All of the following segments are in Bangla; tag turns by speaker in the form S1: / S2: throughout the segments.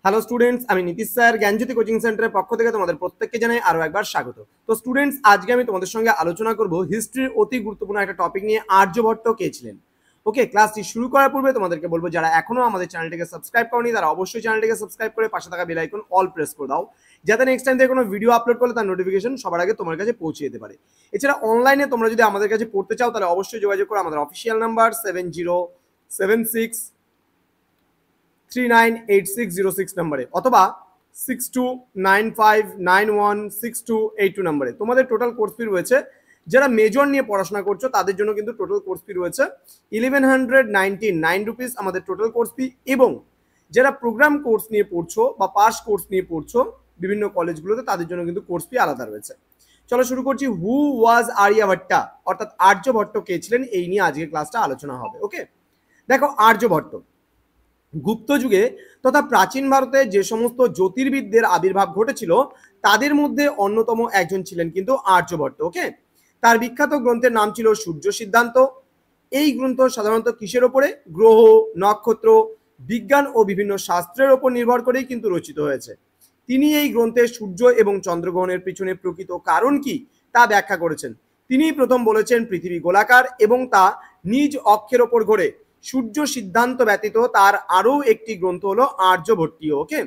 S1: হ্যালো স্টুডেন্টস, আমি নীতিশ স্যার জ্ঞানজ্যোতি কোচিং সেন্টারের পক্ষ থেকে তোমাদের প্রত্যেককে জানাই আরো একবার স্বাগত। তো স্টুডেন্টস, আজকে আমি তোমাদের সঙ্গে আলোচনা করব হিস্ট্রির অতি গুরুত্বপূর্ণ একটা টপিক নিয়ে, আর্যভট্ট কে ছিলেন। ওকে, ক্লাসটি শুরু করার পূর্বে তোমাদেরকে বলবো, যারা এখনো আমাদের চ্যানেলটিকে সাবস্ক্রাইব করনি তারা অবশ্যই চ্যানেলটিকে সাবস্ক্রাইব করে পাশে থাকা বেল আইকন অল প্রেস করে দাও, যাতে নেক্সট টাইম থেকে কোনো ভিডিও আপলোড করলে তার নোটিফিকেশন সবার আগে তোমার কাছে পৌঁছে যেতে পারে। এছাড়া অনলাইনে তোমরা যদি আমাদের কাছে পড়তে চাও তাহলে অবশ্যই যোগাযোগ করো আমাদের অফিসিয়াল নাম্বার 7076398606 নম্বরে, অথবা 6295916282 নম্বরে। তোমাদের টোটাল কোর্স ফি রয়েছে, যারা মেজর নিয়ে পড়াশোনা করছো তাদের জন্য কিন্তু টোটাল কোর্স ফি রয়েছে 1199 রুপিস আমাদের টোটাল কোর্স ফি। এবং যারা প্রোগ্রাম কোর্স নিয়ে পড়ছো বা পাস কোর্স নিয়ে পড়ছো বিভিন্ন কলেজগুলোতে, তাদের জন্য কিন্তু কোর্স ফি আলাদা রয়েছে। চলো শুরু করছি। হু ওয়াজ আর্যভট্টা, অর্থাৎ আর্যভট্ট কে ছিলেন, এই নিয়ে আজকে ক্লাসটা আলোচনা হবে। ওকে, দেখো, আর্যভট্ট গুপ্ত যুগে তথা প্রাচীন ভারতে যে সমস্ত জ্যোতির্বিদদের আবির্ভাব ঘটেছিল তাদের মধ্যে অন্যতম একজন ছিলেন কিন্তু আর্যভট্ট। ওকে, তার বিখ্যাত গ্রন্থের নাম ছিল সূর্য সিদ্ধান্ত। এই গ্রন্থ সাধারণত কিসের ওপরে? গ্রহ, নক্ষত্র, বিজ্ঞান ও বিভিন্ন শাস্ত্রের ওপর নির্ভর করেই কিন্তু রচিত হয়েছে। তিনি এই গ্রন্থে সূর্য এবং চন্দ্রগ্রহণের পিছনে প্রকৃত কারণ কি তা ব্যাখ্যা করেছেন। তিনি প্রথম বলেছেন পৃথিবী গোলাকার এবং তা নিজ অক্ষের ওপর ঘোরে। সূর্য সিদ্ধান্ত ব্যতীত তার আরও একটি গ্রন্থ হলো আর্যভট্টীয়। ওকে,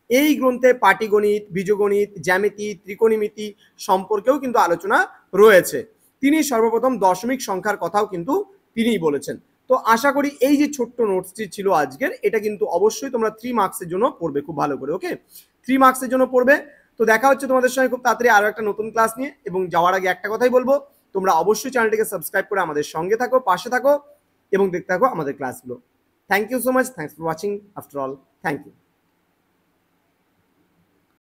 S1: এই গ্রন্থে পাটিগণিত, বীজগণিত, জ্যামিতি, ত্রিকোণমিতি সম্পর্কেও কিন্তু আলোচনা রয়েছে। তিনি সর্বপ্রথম দশমিক সংখ্যার কথাও কিন্তু তিনিই বলেছেন। তো আশা করি এই যে ছোট্ট নোটসটি ছিল আজকের, এটা কিন্তু অবশ্যই তোমরা 3 মার্কসের জন্য পড়বে খুব ভালো করে। ওকে, 3 মার্কসের জন্য পড়বে। তো দেখা হচ্ছে তোমাদের সঙ্গে খুব তাড়াতাড়ি আরো একটা নতুন ক্লাস নিয়ে। এবং যাওয়ার আগে একটা কথাই বলবো, তোমরা অবশ্যই চ্যানেলটিকে সাবস্ক্রাইব করে আমাদের সঙ্গে থাকো, পাশে থাকো এবং দেখতে থাকো আমাদের ক্লাসগুলো। Thank you so much, thanks for watching. After all, thank you.